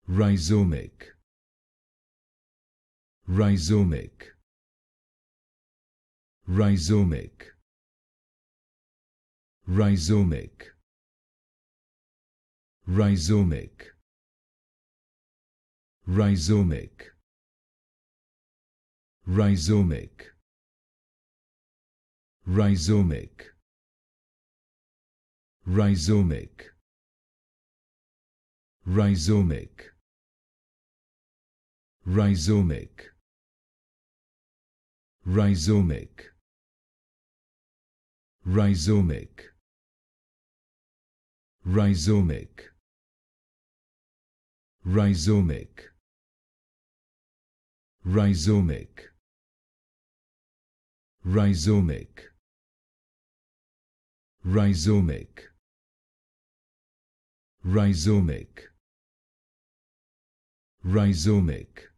Rhizomic, rhizomic, rhizomic, rhizomic, rhizomic, rhizomic, rhizomic, rhizomic, rhizomic, rhizomic, rhizomic, rhizomic, rhizomic, rhizomic, rhizomic, rhizomic, rhizomic, rhizomic, rhizomic, rhizomic,